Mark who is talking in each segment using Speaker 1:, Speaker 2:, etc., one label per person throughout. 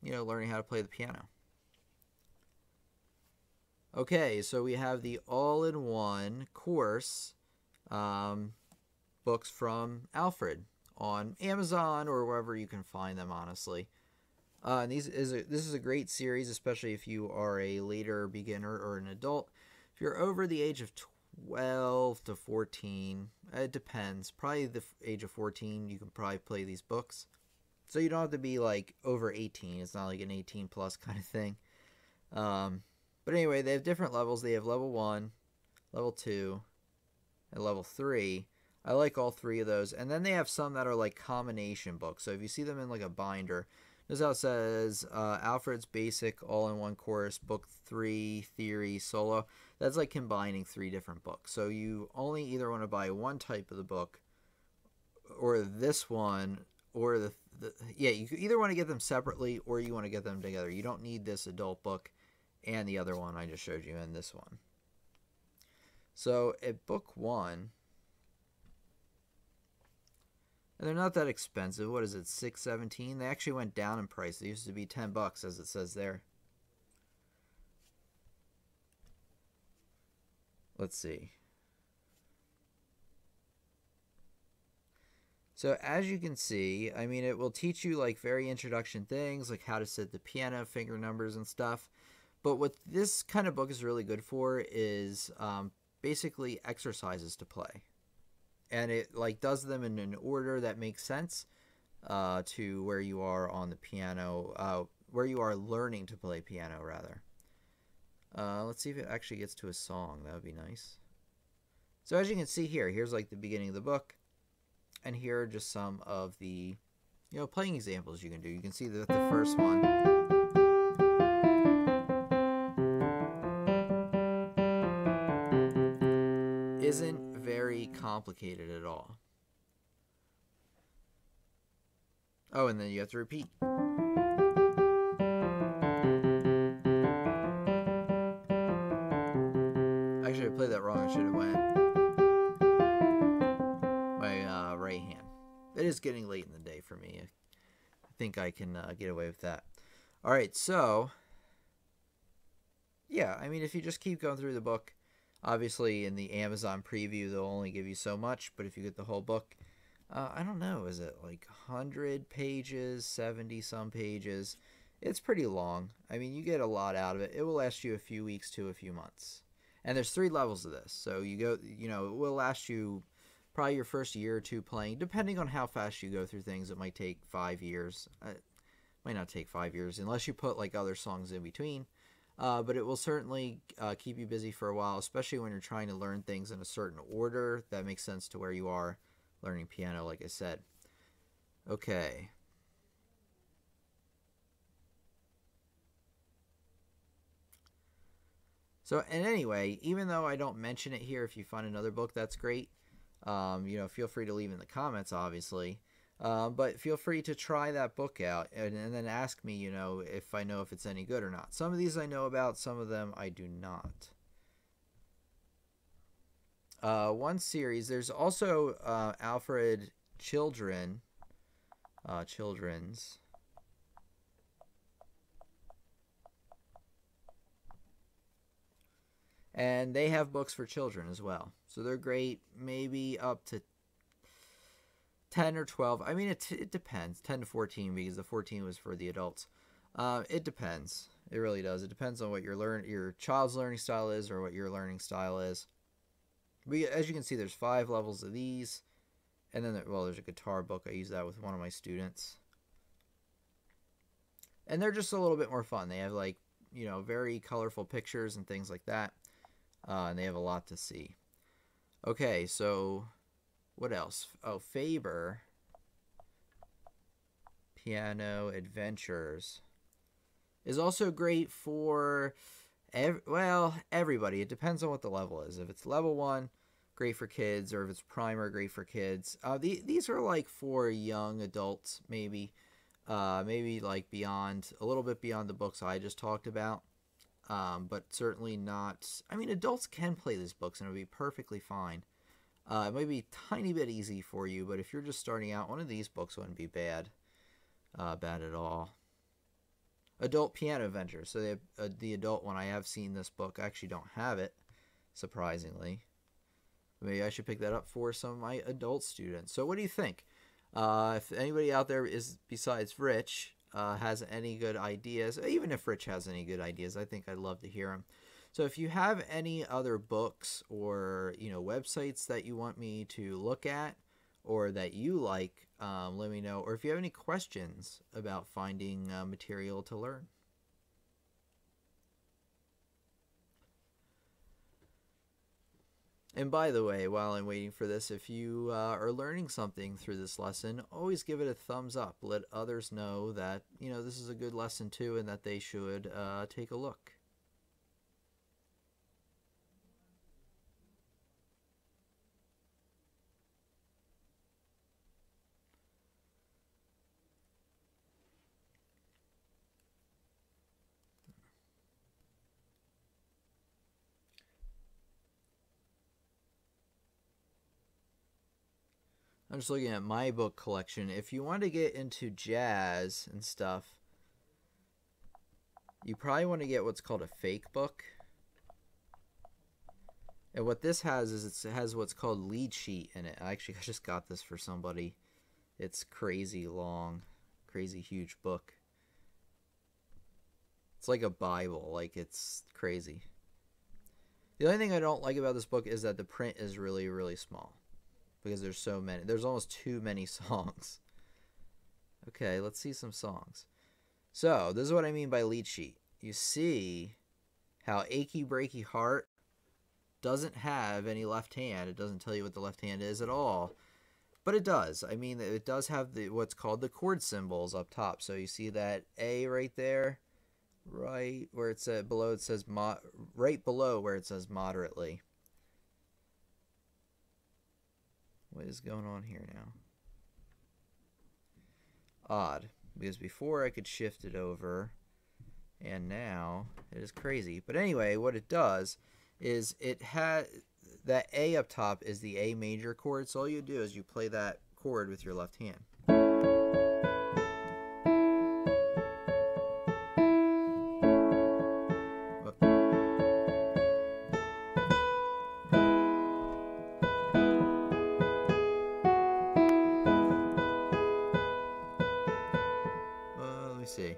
Speaker 1: learning how to play the piano. Okay, so we have the all-in-one course books from Alfred on Amazon or wherever you can find them, honestly. And this is a great series, especially if you are a later beginner or an adult. If you're over the age of 12 to 14, it depends. Probably the age of 14, you can probably play these books. So you don't have to be like over 18. It's not like an 18 plus kind of thing. But anyway, they have different levels. They have level 1, level 2, and level 3. I like all three of those. And then they have some that are like combination books. So if you see them in like a binder, this is how it says Alfred's Basic All-in-One Course, Book 3, Theory, Solo. That's like combining 3 different books. So you only either want to buy one type of the book or this one or you either want to get them separately or you want to get them together. You don't need this adult book and the other one I just showed you and this one. So at book 1, and they're not that expensive. What is it, $6.17? They actually went down in price. They used to be $10, as it says there. Let's see. So as you can see, I mean, it will teach you like very introduction things, like how to set the piano, finger numbers and stuff. But what this kind of book is really good for is basically exercises to play. And it like does them in an order that makes sense to where you are on the piano, where you are learning to play piano, rather. Let's see if it actually gets to a song. That would be nice. So as you can see here, here's like the beginning of the book. And here are just some of the, playing examples you can do. You can see that the first one isn't very complicated at all. Oh, and then you have to repeat. Actually, I played that wrong. I should have went my right hand. It is getting late in the day for me. I think I can get away with that. All right, so yeah, I mean, if you just keep going through the book, obviously in the Amazon preview they'll only give you so much, but if you get the whole book, I don't know, is it like 100 pages, 70 some pages? It's pretty long. I mean, you get a lot out of it. It will last you a few weeks to a few months. And there's 3 levels of this. So you go, it will last you probably your first year or 2 playing, depending on how fast you go through things. It might take 5 years. It might not take 5 years unless you put like other songs in between. But it will certainly keep you busy for a while, especially when you're trying to learn things in a certain order that makes sense to where you are learning piano, like I said. Okay. So, and anyway, even though I don't mention it here, if you find another book, that's great. Feel free to leave in the comments, obviously. But feel free to try that book out and then ask me, if I know if it's any good or not. Some of these I know about, some of them I do not. One series, there's also Alfred Children's. And they have books for children as well. So they're great, maybe up to 10 or 12. I mean, it depends. 10 to 14 because the 14 was for the adults. It depends. It really does. It depends on what your child's learning style is or what your learning style is. As you can see, there's 5 levels of these. And then, there's a guitar book. I use that with one of my students. And they're just a little bit more fun. They have like, very colorful pictures and things like that. And they have a lot to see. Okay, so what else? Oh, Faber Piano Adventures is also great for, everybody. It depends on what the level is. If it's level 1, great for kids, or if it's primer, great for kids. These are like for young adults, maybe like beyond, a little bit beyond the books I just talked about. But certainly not, I mean, adults can play these books and it'll be perfectly fine. It might be a tiny bit easy for you, but if you're just starting out, one of these books wouldn't be bad at all. Adult Piano Adventure. So they have, the adult one. I have seen this book. I actually don't have it, surprisingly. Maybe I should pick that up for some of my adult students. So what do you think? If anybody out there is, besides Rich, has any good ideas, even if Rich has any good ideas, I think I'd love to hear them. So if you have any other books or, websites that you want me to look at or that you like, let me know. Or if you have any questions about finding material to learn. And by the way, while I'm waiting for this, if you are learning something through this lesson, always give it a thumbs up. Let others know that, this is a good lesson too and that they should take a look. I'm just looking at my book collection. If you want to get into jazz and stuff, you probably want to get what's called a fake book. And what this has is it has what's called lead sheet in it. I just got this for somebody. It's crazy long, crazy huge book. It's like a Bible. Like, it's crazy. The only thing I don't like about this book is that the print is really, really small. Because there's so many. There's almost too many songs. Okay, let's see some songs. So, this is what I mean by lead sheet. You see how Achy Breaky Heart doesn't have any left hand. It doesn't tell you what the left hand is at all. But it does. I mean, it does have what's called the chord symbols up top. So you see that A right there, right where it says below. It says right below where it says moderately. What is going on here now? Odd, because before I could shift it over, and now it is crazy. But anyway, what it does is it has that A up top is the A major chord. So all you do is you play that chord with your left hand. Let me see.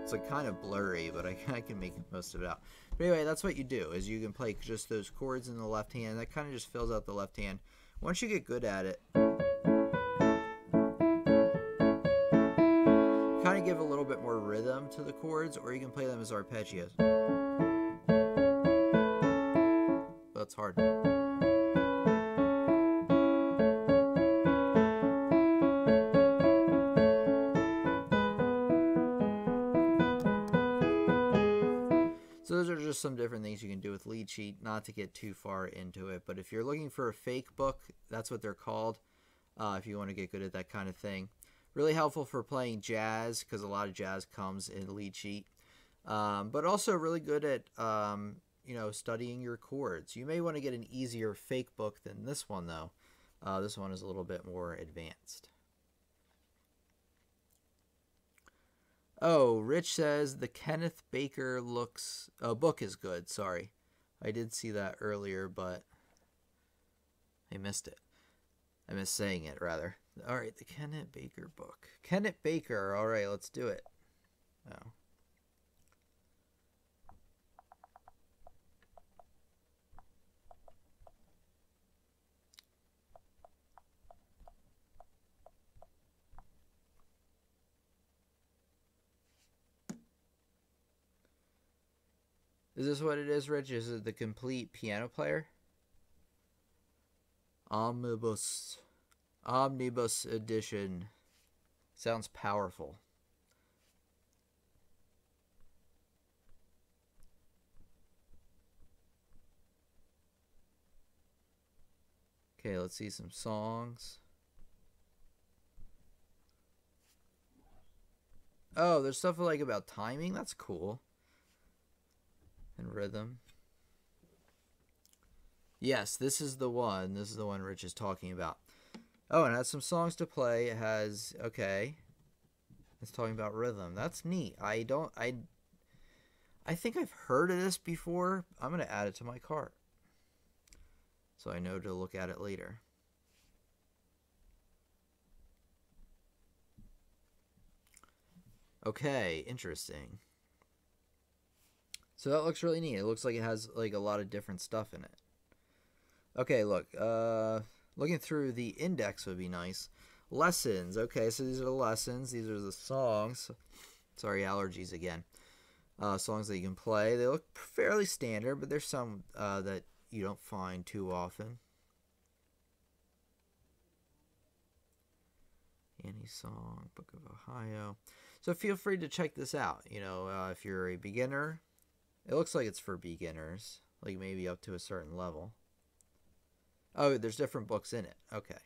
Speaker 1: It's like kind of blurry, but I can make most of it out. But anyway, that's what you do, is you can play just those chords in the left hand. That kind of just fills out the left hand. Once you get good at it, kind of give a little bit more rhythm to the chords, or you can play them as arpeggios. That's hard. So those are just some different things you can do with lead sheet, not to get too far into it. But if you're looking for a fake book, that's what they're called, if you want to get good at that kind of thing. Really helpful for playing jazz, because a lot of jazz comes in lead sheet. But also really good at, studying your chords. You may want to get an easier fake book than this one, though. This one is a little bit more advanced. Oh, Rich says the Kenneth Baker book is good. Sorry. I did see that earlier, but I missed it. I missed saying it, rather. All right, the Kenneth Baker book. Kenneth Baker. All right, let's do it. Oh. Is this what it is, Rich? Is it the complete piano player? Omnibus edition. Sounds powerful. Okay, let's see some songs. Oh, there's stuff like about timing. That's cool. And rhythm. Yes, this is the one. This is the one Rich is talking about. Oh, and it has some songs to play. It has, okay. It's talking about rhythm. That's neat. I think I've heard of this before. I'm going to add it to my cart so I know to look at it later. Okay, interesting. So that looks really neat. It looks like it has like a lot of different stuff in it. Okay, look. Looking through the index would be nice. Lessons. Okay, so these are the lessons. These are the songs. Sorry, allergies again. Songs that you can play. They look fairly standard, but there's some that you don't find too often. Annie Song, Book of Ohio. So feel free to check this out. You know, if you're a beginner, it looks like it's for beginners, like maybe up to a certain level. Oh, there's different books in it. Okay.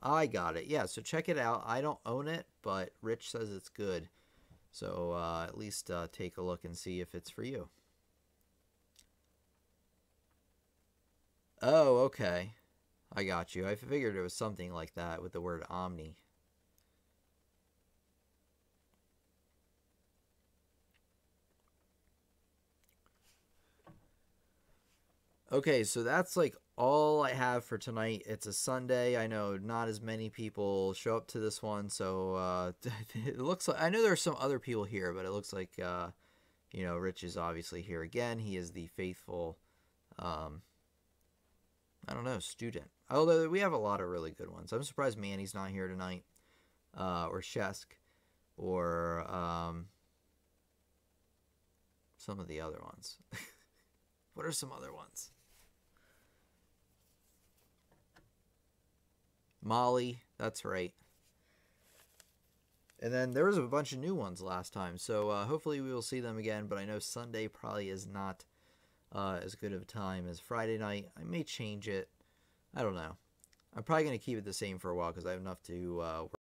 Speaker 1: I got it. Yeah, so check it out. I don't own it, but Rich says it's good. So at least take a look and see if it's for you. Oh, okay. I got you. I figured it was something like that with the word Omni. Okay, so that's like all I have for tonight. It's a Sunday. I know not as many people show up to this one, so it looks like I know there are some other people here, but it looks like you know, Rich is obviously here again. He is the faithful um, I don't know, student. Although we have a lot of really good ones. I'm surprised Manny's not here tonight, or Shesk, or some of the other ones. What are some other ones? Molly, that's right. And then there was a bunch of new ones last time, so hopefully we will see them again. But I know Sunday probably is not as good of a time as Friday night. I may change it. I don't know. I'm probably going to keep it the same for a while because I have enough to